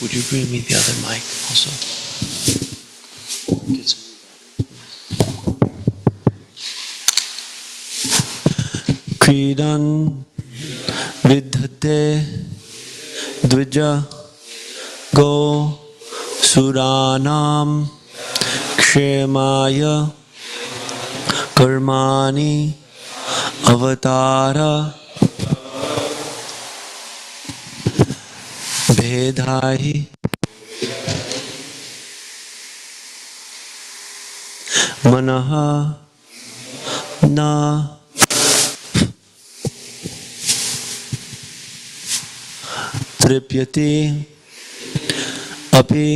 Would you bring me the other mic also? Get some. Kridan vidhate dvija go suranam kshemaya karmani avatara भेदाहि मनः न तृप्यते अपि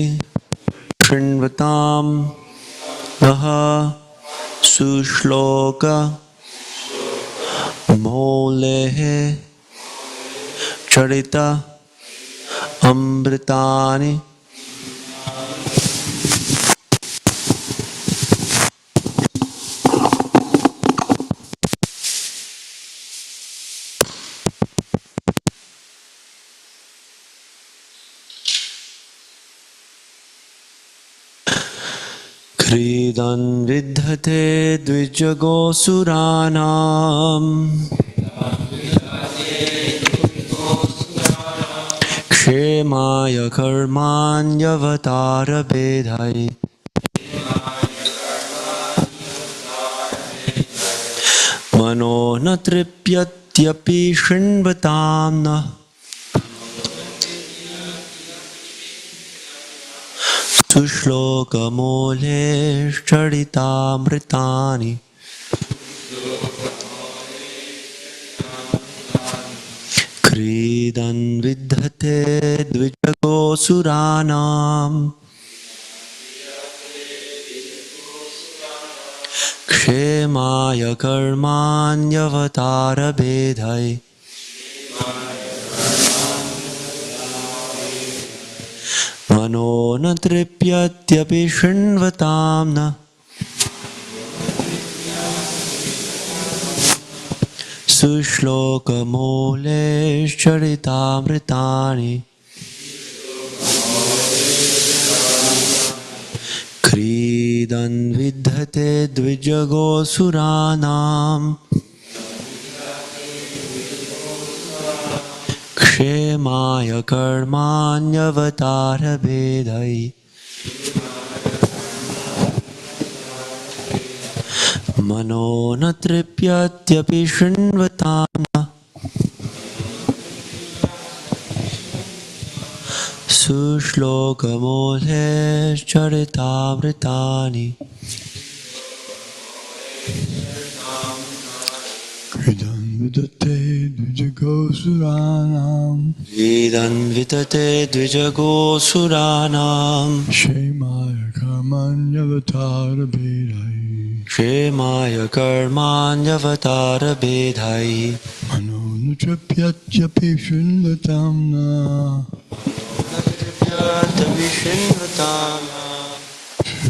शृण्वतां नः सुश्लोक मौलेः चरिता अमृतानि क्रीडन् विद्यते द्विजगोसुराणाम् क्षेमाय कर्माण्यवतार भेदाय मनो न तृप्यते द्विजगोऽसुराणामृताद्यापि शृण्वतां नः सुश्लोकमूलेश्चरितामृतानि क्रीडन् विद्यते द्विजगोऽसुराणाम् क्षेमाय कर्माण्यवतारभेदये मनो न तृप्यत्यपि शृण्वतां न सुश्लोकमूलेश्चरितामृतानि क्रीडन् विद्यते द्विजगोऽसुराणाम् क्षेमाय कर्माण्यवतारभेदये मनो न तृप्यत्यपि शृण्वतां न सुश्लोकमूलेश्चरितामृतानि Krishna vidate dvijagosuranam Vedam vitate dvijagosuranam Shemaya karmanyavatara bedai Kshemaya karmanyavatara bedhai Mano nutrapyatyapi shrinvatamna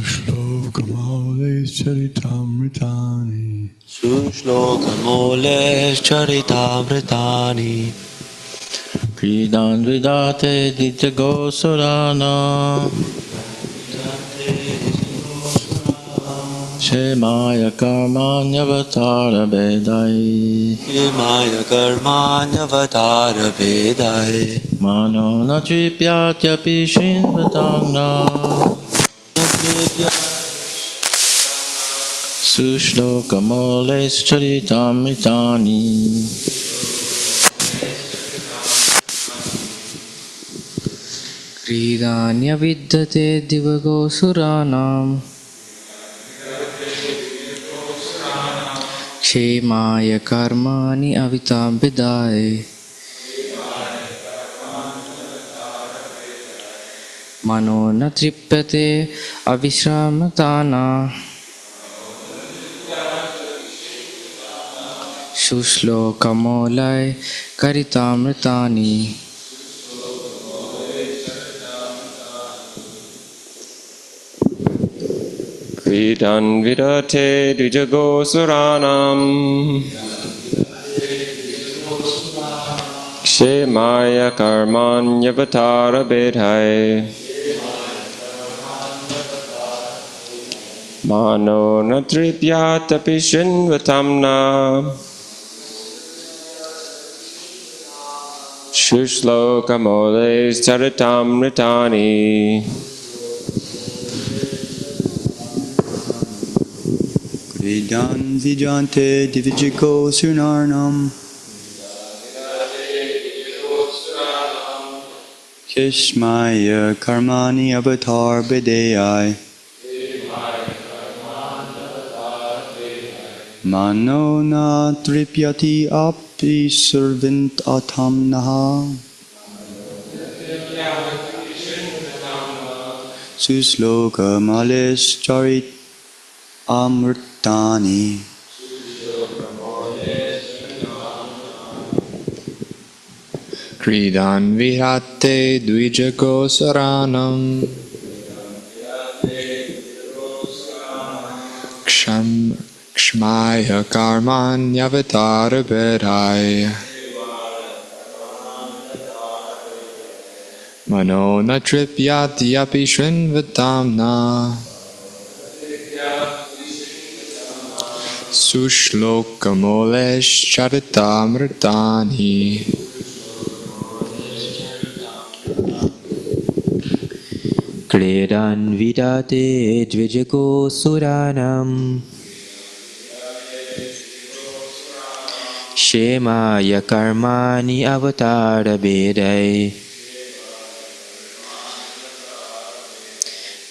Shlokamaules charitamritani Sushlokamoleshcharitamritani Kridan vidate dvijagosurana Shemaya karmanyavatara bedai Kshemaya karmanyavatara bedhai Mano natripyatyapi shinvatangna Sushlokamoles charitamritani Kridanya vidyate divagosuranam Kshemaya karmani avitam vidaye Mano na tripyate avishramatana Sushlokamolai karitamritani Kridan vidate dvijagosuranam Kshemaya karmanyavatara bedhai Mano natripyatapi shinvatamna Shushlokamoles charitamritani Kridan vijante dvijagosuranam Kishmaya karmani avatar bedai Mano na tripyati api servant atamnaha Susloka males charit amrtani Kridan vihate dvijagosaranam Kshmaya karmanyavatara bedai Mano natripyati api shrinvatamna Sushlokamolesh charitamritani Kridan vidate dvijagosuranam Shemaya karmani avatara bedai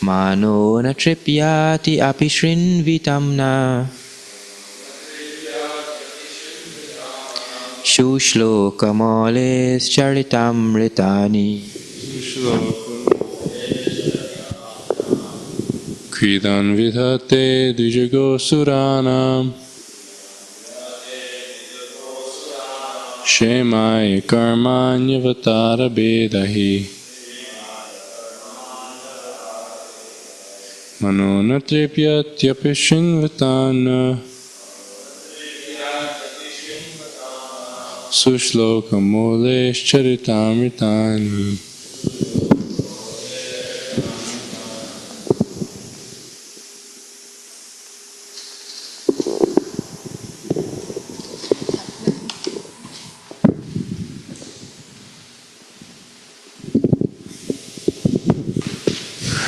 Mano na tripyati apishrin vitamna Shushlokamales charitamritani Kridan vidhate dvijago suranam Shemaya karmanyavatara bedahi Manonatripyatyapishinvatana Sushlokamolesh charitamritani.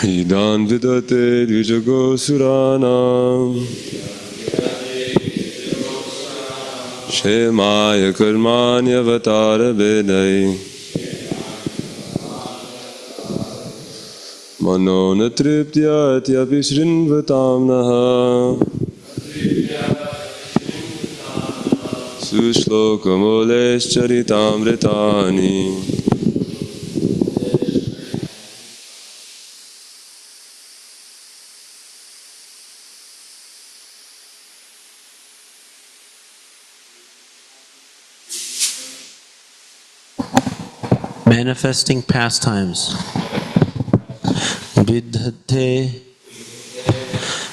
Idan vidate dvijago suranam Shemaya karmanyavatara bedai Manonatriptyatyapisrinvatamnaha Sushlokamolesh charitamritani. Manifesting pastimes. Vidhate,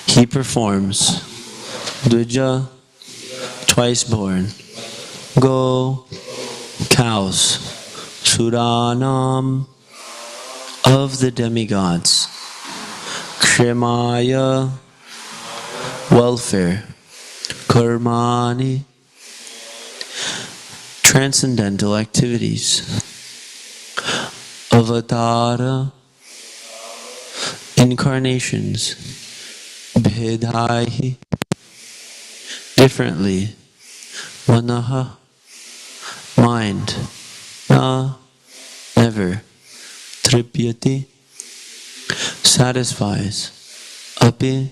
he performs. Dvija, twice born. Go, cows. Suranam, of the demigods. Kshemaya, welfare. Karmani, transcendental activities. Avatara, incarnations. Bhedai, differently. Manaha, mind. Na, never. Tripyati, satisfies. Api,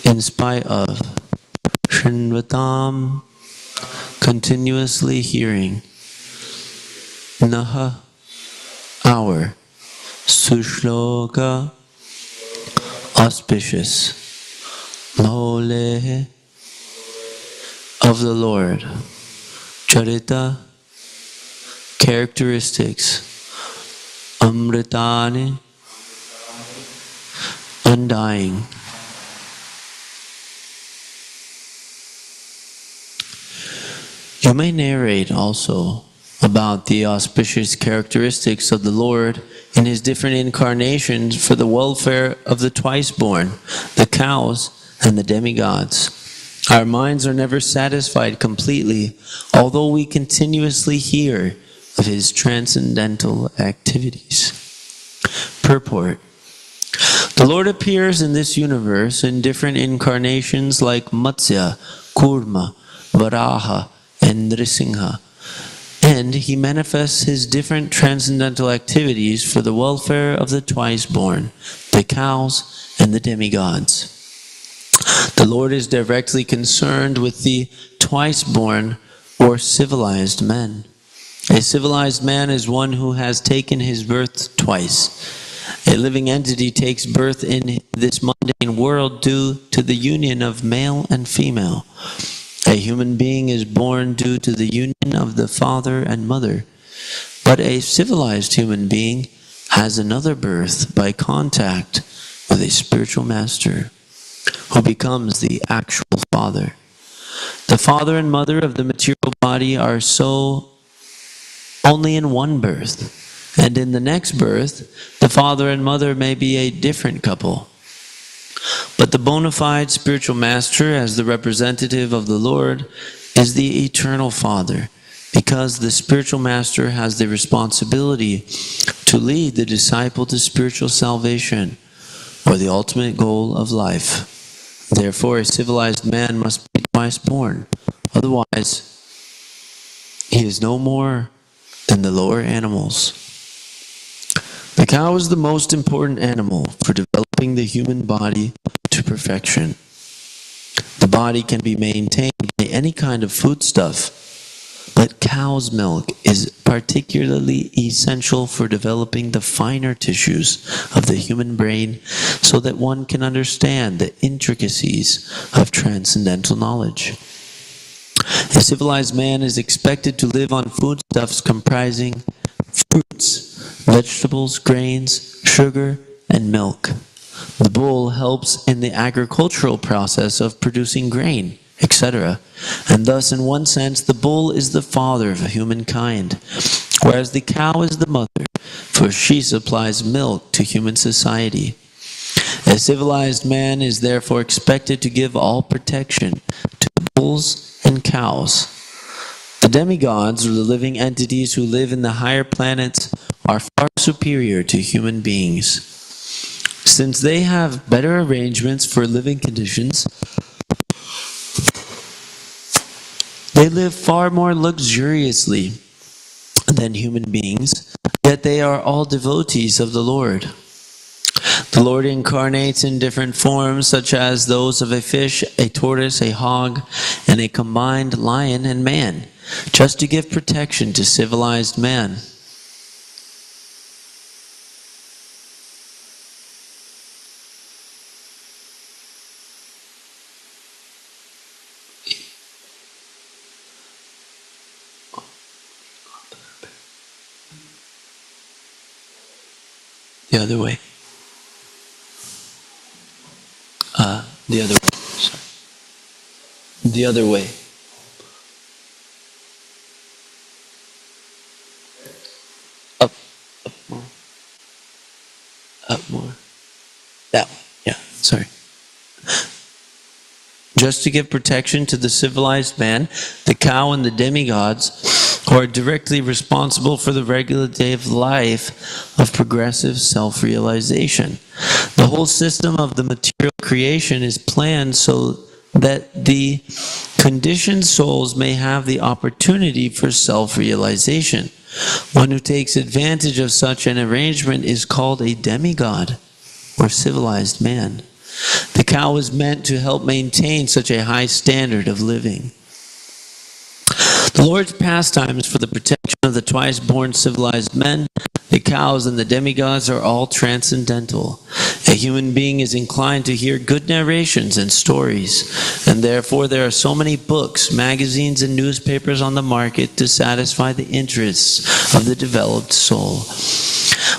in spite of. Shinvatam, continuously hearing. Naha, hour. Sushloka, auspicious. Mole, of the Lord. Charita, characteristics. Amritani, undying. You may narrate also about the auspicious characteristics of the Lord in his different incarnations for the welfare of the twice-born, the cows, and the demigods. Our minds are never satisfied completely, although we continuously hear of his transcendental activities. Purport. The Lord appears in this universe in different incarnations like Matsya, Kurma, Varaha, and Nrisingha. And he manifests his different transcendental activities for the welfare of the twice-born, the cows, and the demigods. The Lord is directly concerned with the twice-born or civilized men. A civilized man is one who has taken his birth twice. A living entity takes birth in this mundane world due to the union of male and female. A human being is born due to the union of the father and mother, but a civilized human being has another birth by contact with a spiritual master, who becomes the actual father. The father and mother of the material body are so only in one birth, and in the next birth, the father and mother may be a different couple. But the bona fide spiritual master, as the representative of the Lord, is the eternal Father, because the spiritual master has the responsibility to lead the disciple to spiritual salvation, or the ultimate goal of life. Therefore, a civilized man must be twice born. Otherwise, he is no more than the lower animals. The cow is the most important animal for developing the human body to perfection. The body can be maintained by any kind of foodstuff, but cow's milk is particularly essential for developing the finer tissues of the human brain so that one can understand the intricacies of transcendental knowledge. A civilized man is expected to live on foodstuffs comprising fruits, vegetables, grains, sugar, and milk. The bull helps in the agricultural process of producing grain, etc. And thus, in one sense, the bull is the father of humankind, whereas the cow is the mother, for she supplies milk to human society. A civilized man is therefore expected to give all protection to bulls and cows. The demigods, or the living entities who live in the higher planets, are far superior to human beings. Since they have better arrangements for living conditions, they live far more luxuriously than human beings, yet they are all devotees of the Lord. The Lord incarnates in different forms, such as those of a fish, a tortoise, a hog, and a combined lion and man, just to give protection to civilized man. The other way. The other way. Sorry. The other way. Up more. Up more. That way. Yeah, sorry. Just to give protection to the civilized man, the cow and the demigods, who are directly responsible for the regular day of life of progressive self-realization. The whole system of the material creation is planned so that the conditioned souls may have the opportunity for self-realization. One who takes advantage of such an arrangement is called a demigod, or civilized man. The cow is meant to help maintain such a high standard of living. The Lord's pastimes for the protection of the twice-born civilized men, the cows, and the demigods are all transcendental. A human being is inclined to hear good narrations and stories, and therefore there are so many books, magazines, and newspapers on the market to satisfy the interests of the developed soul.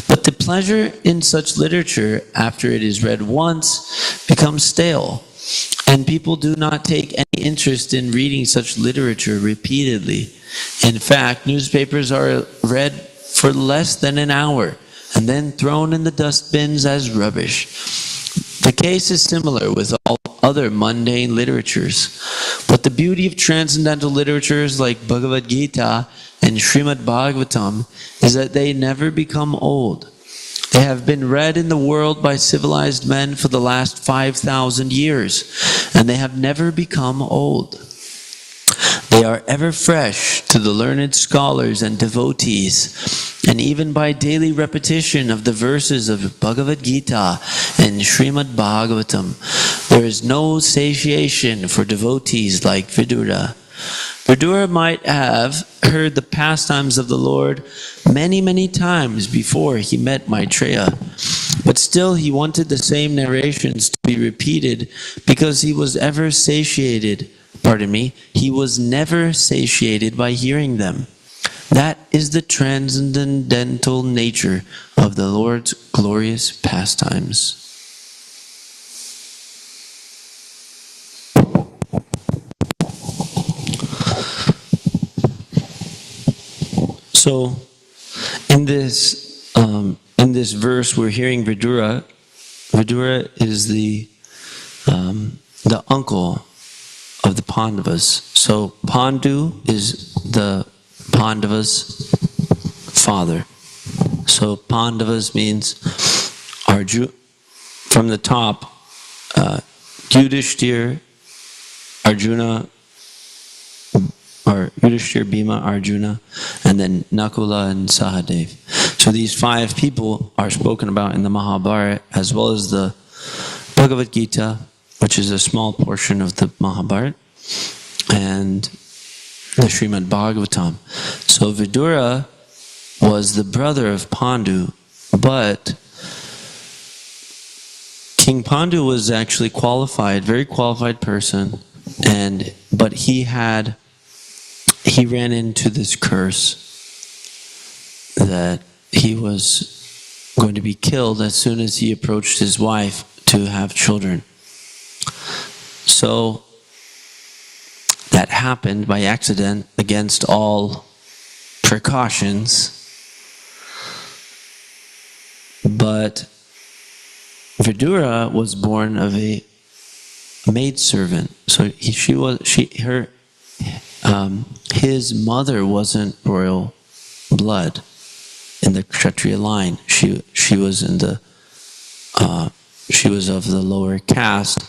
But the pleasure in such literature, after it is read once, becomes stale, and people do not take any interest in reading such literature repeatedly. In fact, newspapers are read for less than an hour and then thrown in the dustbins as rubbish. The case is similar with all other mundane literatures. But the beauty of transcendental literatures like Bhagavad Gita and Srimad Bhagavatam is that they never become old. They have been read in the world by civilized men for the last 5,000 years, and they have never become old. They are ever fresh to the learned scholars and devotees, and even by daily repetition of the verses of Bhagavad Gita and Srimad Bhagavatam, there is no satiation for devotees like Vidura. Vidura might have heard the pastimes of the Lord many, many times before he met Maitreya, but still he wanted the same narrations to be repeated because he was ever satiated. He was never satiated by hearing them. That is the transcendental nature of the Lord's glorious pastimes. So, in this verse, we're hearing Vidura. Vidura is the uncle of the Pandavas. So Pandu is the Pandavas' father. So Pandavas means from the top, Yudhishthir, Arjuna, or Yudhishthira, Bhima, Arjuna, and then Nakula and Sahadev. So these 5 people are spoken about in the Mahabharata, as well as the Bhagavad Gita, which is a small portion of the Mahabharata, and the Srimad Bhagavatam. So Vidura was the brother of Pandu, but King Pandu was actually qualified, very qualified person, but he ran into this curse that he was going to be killed as soon as he approached his wife to have children. So that happened by accident against all precautions. But Vidura was born of a maidservant. So his mother wasn't royal blood in the Kshatriya line. She was of the lower caste.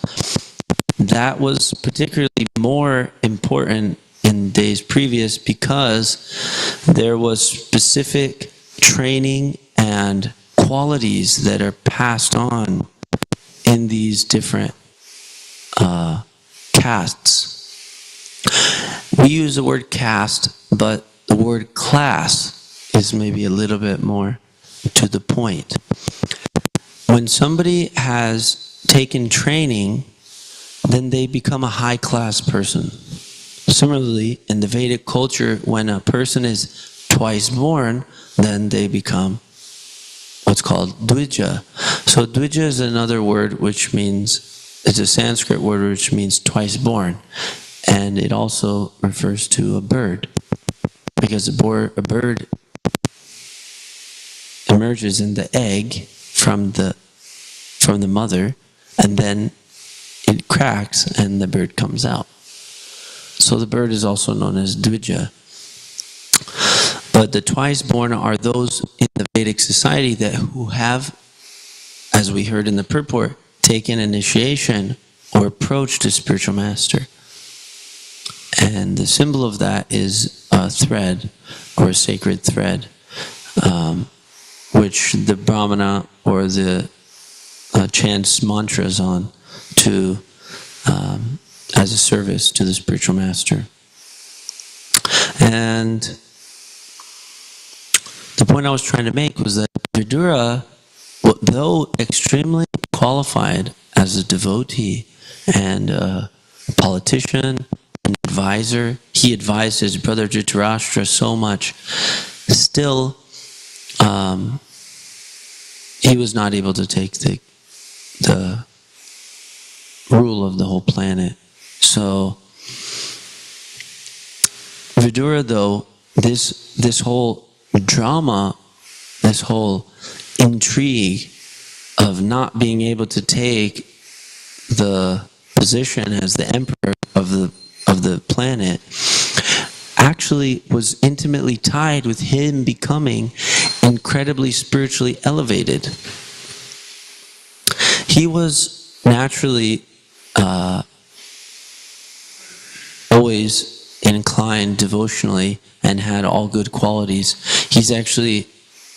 That was particularly more important in days previous because there was specific training and qualities that are passed on in these different castes. We use the word caste, but the word class is maybe a little bit more to the point. When somebody has taken training, then they become a high-class person. Similarly, in the Vedic culture, when a person is twice born, then they become what's called Dvija. So Dvija is another word which means, it's a Sanskrit word which means twice born. And it also refers to a bird. Because a bird emerges in the egg from the mother, and then it cracks and the bird comes out. So the bird is also known as Dvija. But the twice born are those in the Vedic society who have, as we heard in the purport, taken initiation or approached a spiritual master. And the symbol of that is a thread or a sacred thread, which the Brahmana or the chants mantras on to as a service to the spiritual master. And the point I was trying to make was that Vidura, though extremely qualified as a devotee and a politician, an advisor, he advised his brother Dhritarashtra so much, still he was not able to take the rule of the whole planet. So Vidura, though, this whole drama, this whole intrigue of not being able to take the position as the emperor of the planet, actually was intimately tied with him becoming incredibly spiritually elevated. He was naturally always inclined devotionally and had all good qualities. He's actually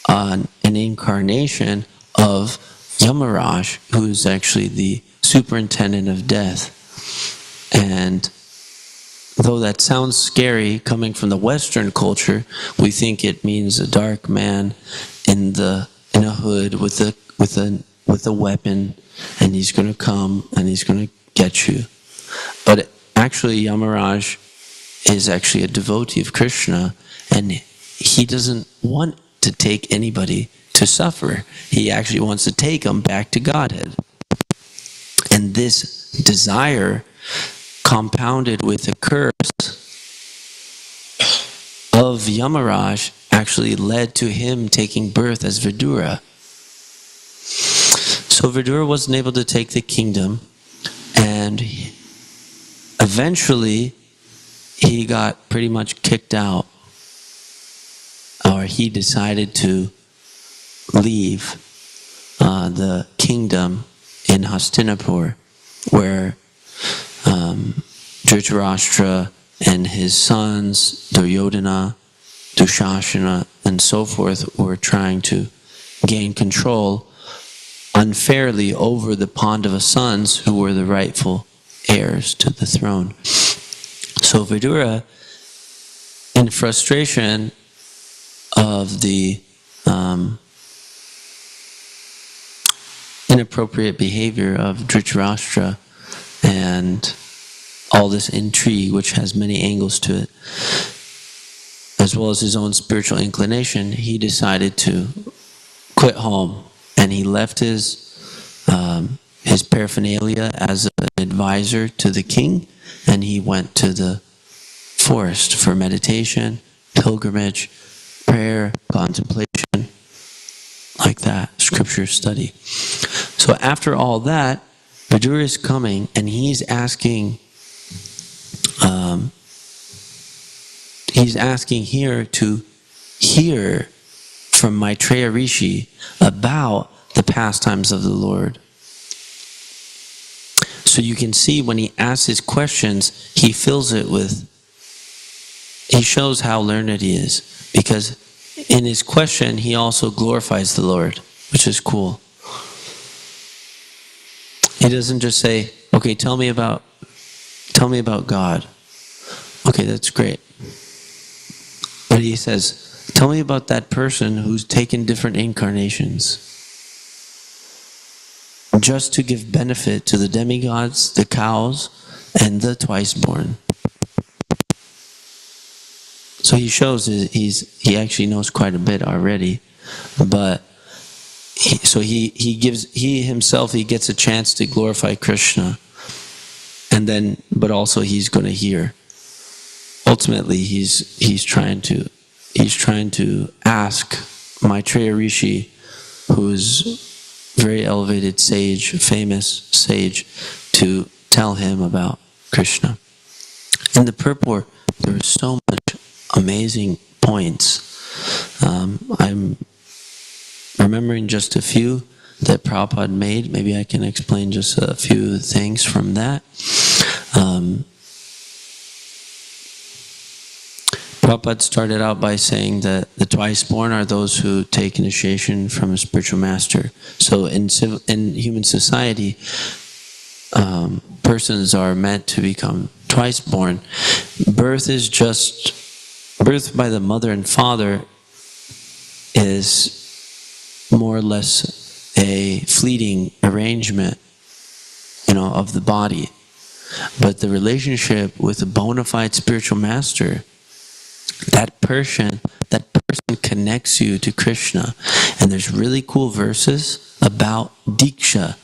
an incarnation of Yamaraj, who is actually the superintendent of death. And though that sounds scary coming from the Western culture, we think it means a dark man in a hood with a weapon, and he's going to come and he's going to get you. But actually, Yamaraj is actually a devotee of Krishna, and he doesn't want to take anybody to suffer. He actually wants to take them back to Godhead. And this desire, compounded with the curse of Yamaraj, actually led to him taking birth as Vidura. So Vidura wasn't able to take the kingdom, and eventually he got pretty much kicked out, or he decided to leave the kingdom in Hastinapur, where Dhritarashtra and his sons, Duryodhana, Dushasana, and so forth, were trying to gain control unfairly over the Pandava sons who were the rightful heirs to the throne. So Vidura, in frustration of the inappropriate behavior of Dhritarashtra and all this intrigue, which has many angles to it, as well as his own spiritual inclination, he decided to quit home, and he left his paraphernalia as an advisor to the king, and he went to the forest for meditation, pilgrimage, prayer, contemplation, like that, scripture study. So after all that, Vidura is coming, and he's asking here to hear from Maitreya Rishi about the pastimes of the Lord. So you can see when he asks his questions, he fills it with, he shows how learned he is, because in his question he also glorifies the Lord, which is cool. He doesn't just say, okay, tell me about God. Okay, that's great. But he says, tell me about that person who's taken different incarnations, just to give benefit to the demigods, the cows, and the twice-born. So he shows he actually knows quite a bit already, but he gets a chance to glorify Krishna, and then but also he's going to hear. Ultimately, he's trying to ask Maitreya Rishi, who is very elevated sage, famous sage, to tell him about Krishna. In the purport, there are so much amazing points. I'm remembering just a few that Prabhupada made. Maybe I can explain just a few things from that. Prabhupada started out by saying that the twice-born are those who take initiation from a spiritual master. So in human society, persons are meant to become twice-born. Birth by the mother and father is more or less a fleeting arrangement, of the body. But the relationship with a bona fide spiritual master, that person connects you to Krishna. And there's really cool verses about Diksha.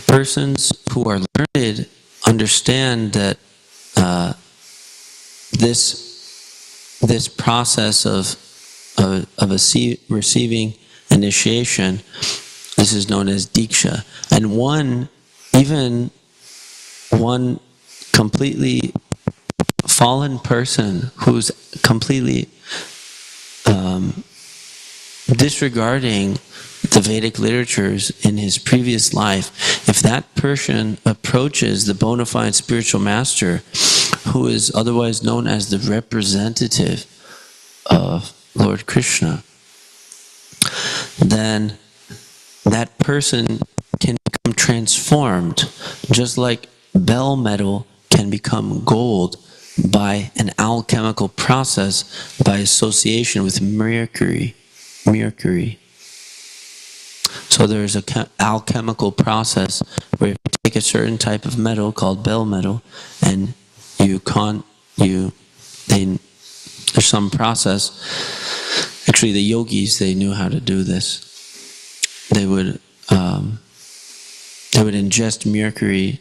Persons who are learned understand that this process of receiving initiation, this is known as Diksha. And even one completely fallen person who's completely disregarding the Vedic literatures in his previous life, if that person approaches the bona fide spiritual master, who is otherwise known as the representative of Lord Krishna, then that person can become transformed, just like bell metal can become gold by an alchemical process by association with mercury. So there's an alchemical process where you take a certain type of metal called bell metal, and there's some process. Actually, the yogis, they knew how to do this. They would ingest mercury,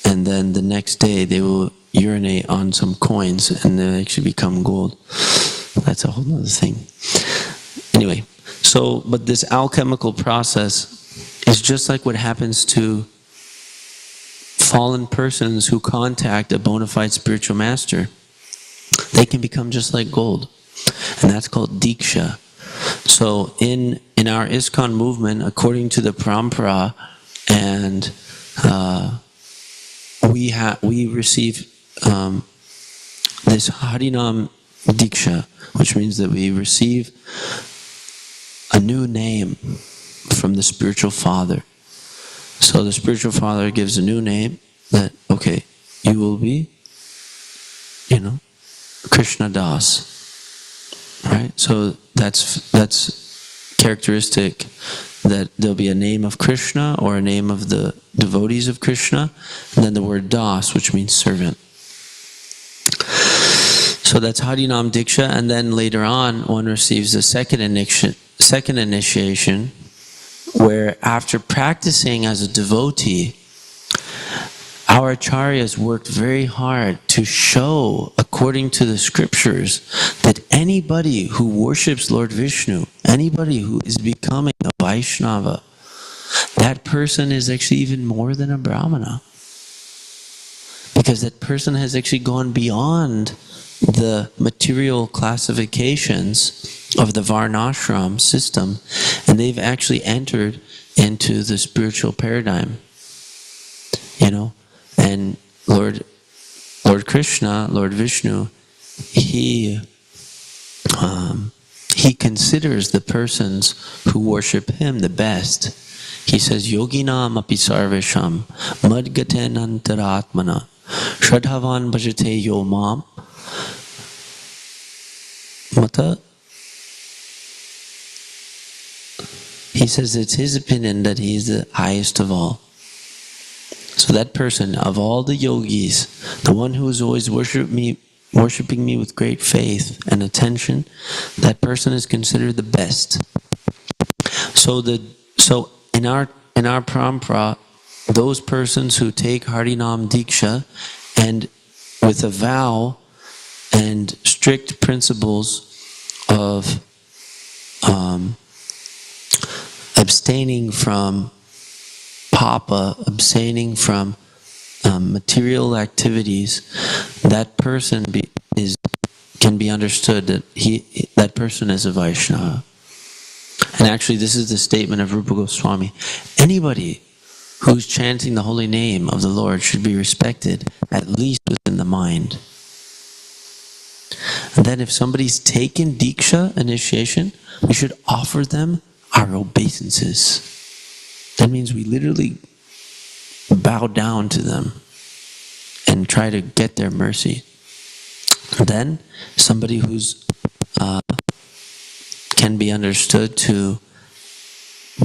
and then the next day they will urinate on some coins, and they actually become gold. That's a whole other thing. Anyway, but this alchemical process is just like what happens to fallen persons who contact a bona fide spiritual master. They can become just like gold, and that's called Diksha. So in our ISKCON movement, according to the Parampara, and we receive this Harinam Diksha, which means that we receive a new name from the spiritual father. So the spiritual father gives a new name that, okay, you will be, Krishna Das. Right? So that's characteristic, that there'll be a name of Krishna or a name of the devotees of Krishna, and then the word Das, which means servant. So that's Harinam Diksha, and then later on one receives a second initiation, where after practicing as a devotee, our acharyas worked very hard to show, according to the scriptures, that anybody who worships Lord Vishnu, anybody who is becoming a Vaishnava, that person is actually even more than a Brahmana. Because that person has actually gone beyond the material classifications of the Varnashram system, and they've actually entered into the spiritual paradigm. And Lord Krishna, Lord Vishnu, he considers the persons who worship him the best. He says, Yoginam api sarvesham madgaten antaratmana shradhavan bhajate yo mam mata. He says it's his opinion that he is the highest of all. So that person, of all the yogis, the one who is always worshipping me with great faith and attention, that person is considered the best. So in our parampara, those persons who take Harinam Diksha and with a vow and strict principles of abstaining from papa, abstaining from material activities, that person can be understood that that person is a Vaishnava. And actually, this is the statement of Rupa Goswami. Anybody who's chanting the holy name of the Lord should be respected, at least within the mind. And then if somebody's taken Diksha, initiation, we should offer them our obeisances. That means we literally bow down to them and try to get their mercy. Then somebody who's can be understood to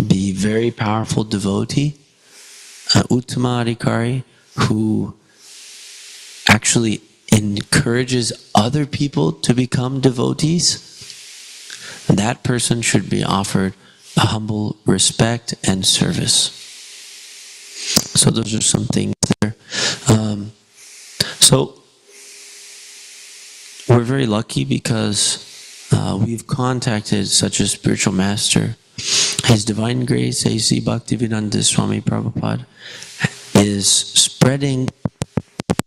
be very powerful devotee, Uttama Adhikari, who actually encourages other people to become devotees, that person should be offered a humble respect and service. So those are some things there. So we're very lucky because we've contacted such a spiritual master. His Divine Grace, A.C. Bhaktivedanta Swami Prabhupada, is spreading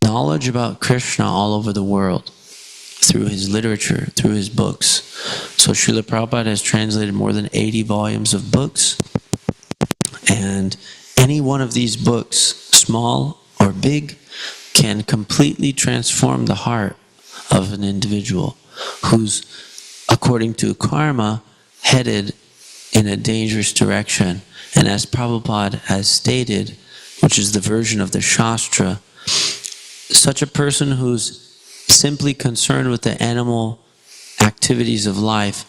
knowledge about Krishna all over the world through his literature, through his books. So Srila Prabhupada has translated more than 80 volumes of books, and any one of these books, small or big, can completely transform the heart of an individual who's, according to karma, headed in a dangerous direction. And as Prabhupada has stated, which is the version of the Shastra, such a person who's simply concerned with the animal activities of life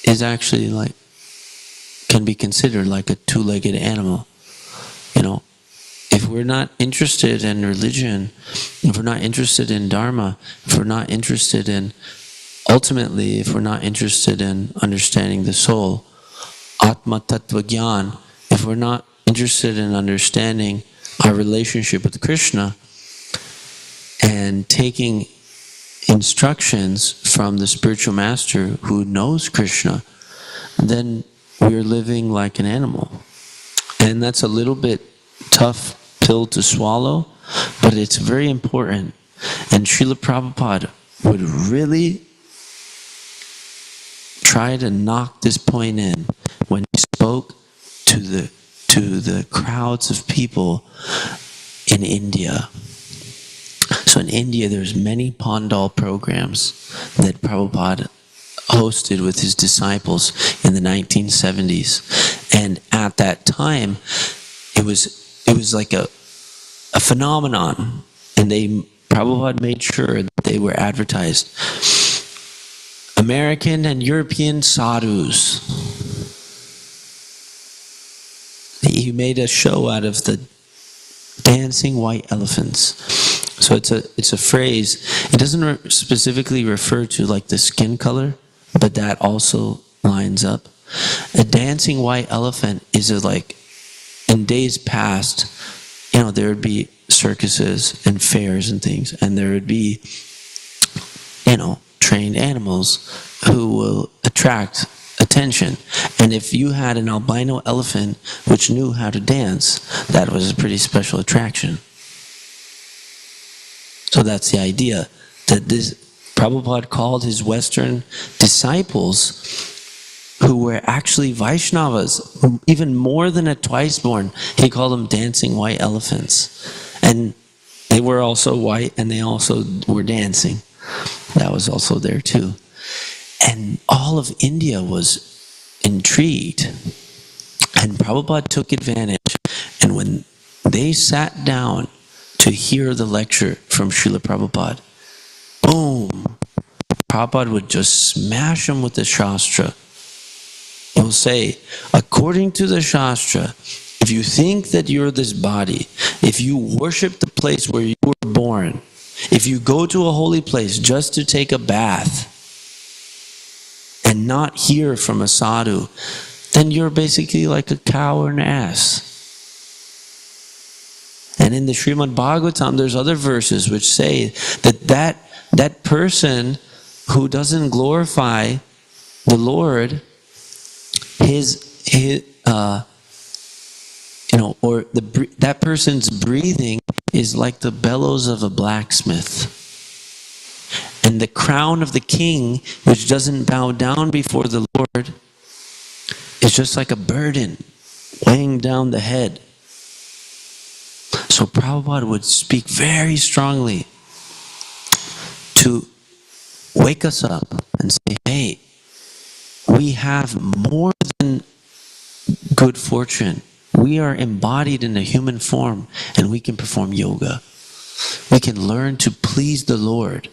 is actually can be considered like a two-legged animal. If we're not interested in religion, if we're not interested in Dharma, if we're not interested in, ultimately, if we're not interested in understanding the soul, Atma Tattva Gyan, if we're not interested in understanding our relationship with Krishna and taking instructions from the spiritual master who knows Krishna, then we're living like an animal. And that's a little bit tough pill to swallow, but it's very important. And Srila Prabhupada would really try to knock this point in when he spoke to the crowds of people in India. So in India, there's many Pandal programs that Prabhupada hosted with his disciples in the 1970s. And at that time, it was like a phenomenon. And Prabhupada made sure that they were advertised. American and European sadhus. He made a show out of the dancing white elephants. So it's a phrase. It doesn't specifically refer to like the skin color, but that also lines up. A dancing white elephant is like, in days past, there would be circuses and fairs and things, and there would be, trained animals who will attract attention. And if you had an albino elephant which knew how to dance, that was a pretty special attraction. So that's the idea, that this Prabhupada called his Western disciples, who were actually Vaishnavas, even more than a twice-born. He called them dancing white elephants. And they were also white, and they also were dancing. That was also there too. And all of India was intrigued. And Prabhupada took advantage. And when they sat down to hear the lecture from Srila Prabhupada, boom, Prabhupada would just smash them with the Shastra. He will say, according to the Shastra, if you think that you're this body, if you worship the place where you were born, if you go to a holy place just to take a bath and not hear from a sadhu, then you're basically like a cow or an ass. And in the Srimad Bhagavatam, there's other verses which say that person who doesn't glorify the Lord, that person's breathing is like the bellows of a blacksmith. And the crown of the king, which doesn't bow down before the Lord, is just like a burden weighing down the head. So Prabhupada would speak very strongly to wake us up and say, hey, we have more than good fortune. We are embodied in a human form, and we can perform yoga. We can learn to please the Lord,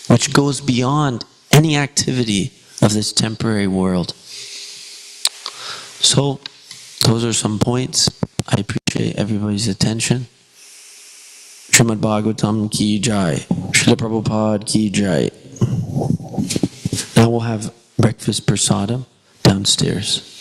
which goes beyond any activity of this temporary world. So, those are some points. I appreciate everybody's attention. Srimad Bhagavatam ki jai. Srila Prabhupada ki jai. Now we'll have breakfast prasadam downstairs.